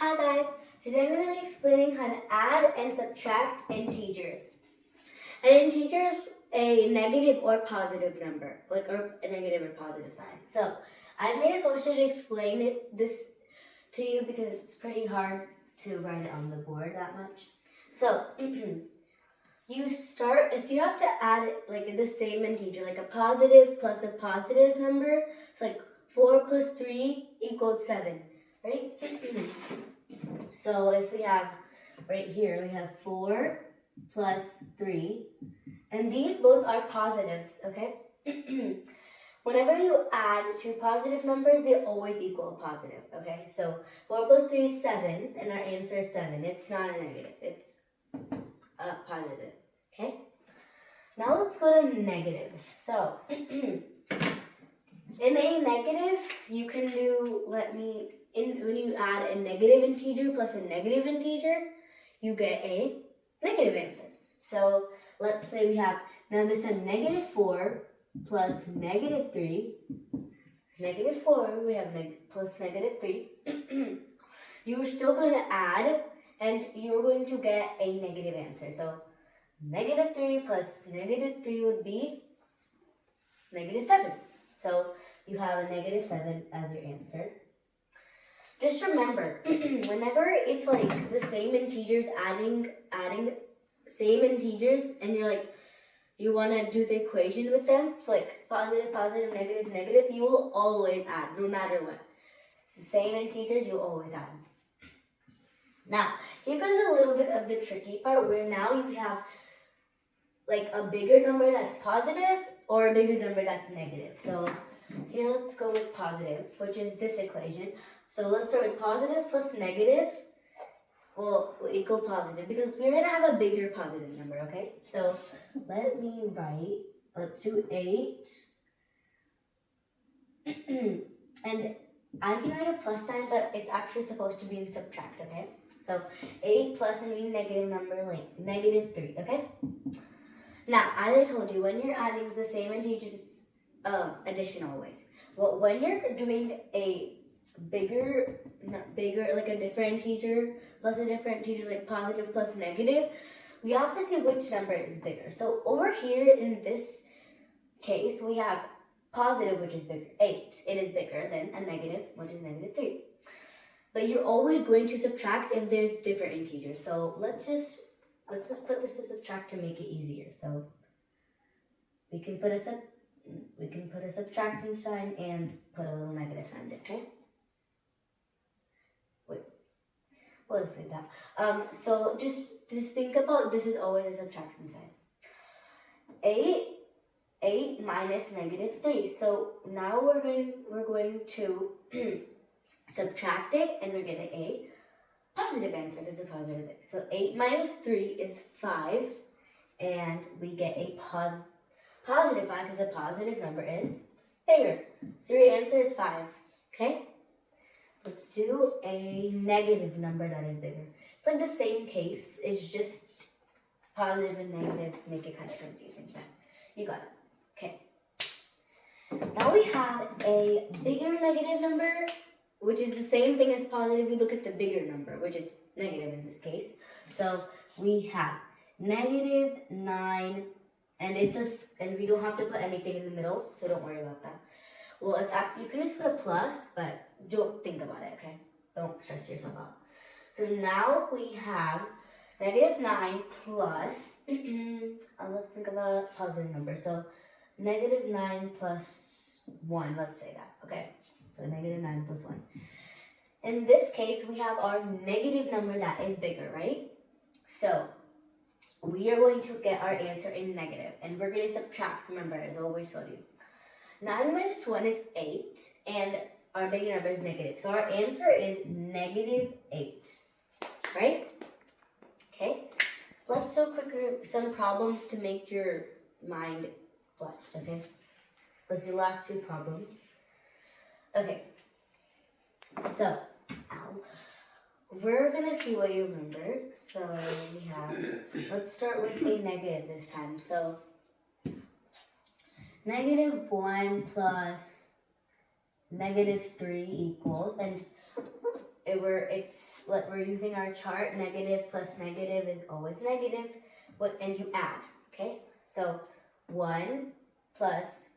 Hi guys, today I'm going to be explaining how to add and subtract integers. An integer is a negative or positive number, or a negative or positive sign. So I made a poster to explain this to you because it's pretty hard to write it on the board that much. So you start, if you have to add like the same integer, like a positive plus a positive number, it's like 4 plus 3 equals 7, right? So if we have, right here, we have 4 plus 3, and these both are positives, okay? Whenever you add two positive numbers, they always equal a positive, okay? So 4 plus 3 is 7, and our answer is 7. It's not a negative, it's a positive, okay? Now let's go to negatives. So, in a negative, you can do, when you add a negative integer plus a negative integer, you get a negative answer. So let's say we have, now this is negative 4 plus negative 3. Negative 4, we have plus negative 3. You are still going to add, and you're going to get a negative answer. So negative 3 plus negative 3 would be negative 7. So you have a negative 7 as your answer. Just remember, whenever it's like the same integers adding same integers, and you want to do the equation with them, so like positive, positive, negative, negative, you will always add, no matter what. It's the same integers, you'll always add. Now, here comes a little bit of the tricky part, where now you have like a bigger number that's positive or a bigger number that's negative. So here, let's go with positive, which is this equation. So let's start with positive plus negative will equal positive, because we're going to have a bigger positive number, okay? So let me write, let's do 8. And I can write a plus sign, but it's actually supposed to be in subtract, okay? So 8 plus a negative number, like negative 3, okay? Now, as I told you, when you're adding the same integers, it's addition always. Well, when you're doing a bigger, like a different integer plus a different integer, like positive plus negative, we have to see which number is bigger. So over here in this case, we have positive, which is bigger, 8. It is bigger than a negative, which is negative 3. But you're always going to subtract if there's different integers. So let's just put this to subtract to make it easier. So we can put a subtracting sign and put a little negative sign, okay? Wait, we'll just say that. So just think about, this is always a subtracting sign. 8 minus negative 3. So now we're going to subtract it, and we're getting a positive answer. This is a positive. So 8 minus 3 is 5, and we get a positive 5 because the positive number is bigger. So your answer is 5, okay? Let's do a negative number that is bigger. It's like the same case, it's just positive and negative make it kind of confusing, but you got it. Okay. Now we have a bigger negative number, which is the same thing as positive. We look at the bigger number, which is negative in this case. So we have negative 9, and we don't have to put anything in the middle, so don't worry about that. Well, you can just put a plus, but don't think about it, okay? Don't stress yourself out. So now we have negative 9 plus, let's think of a positive number. So negative 9 plus 1, let's say that, okay? So negative 9 plus 1. In this case, we have our negative number that is bigger, right? So we are going to get our answer in negative, and we're going to subtract, remember, as I always told you. 9 minus 1 is 8, and our bigger number is negative. So our answer is negative 8, right? Okay, let's do some problems to make your mind flesh, okay? Let's do the last 2 problems. Okay, so we're going to see what you remember. So we have, let's start with a negative this time. So negative 1 plus negative 3 equals, and we're using our chart. Negative plus negative is always negative. And you add. Okay, so 1 plus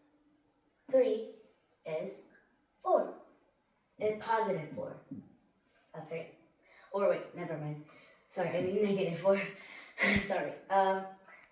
3 is 4. And positive 4. That's right. Or wait, never mind. Sorry, I mean negative 4. Sorry.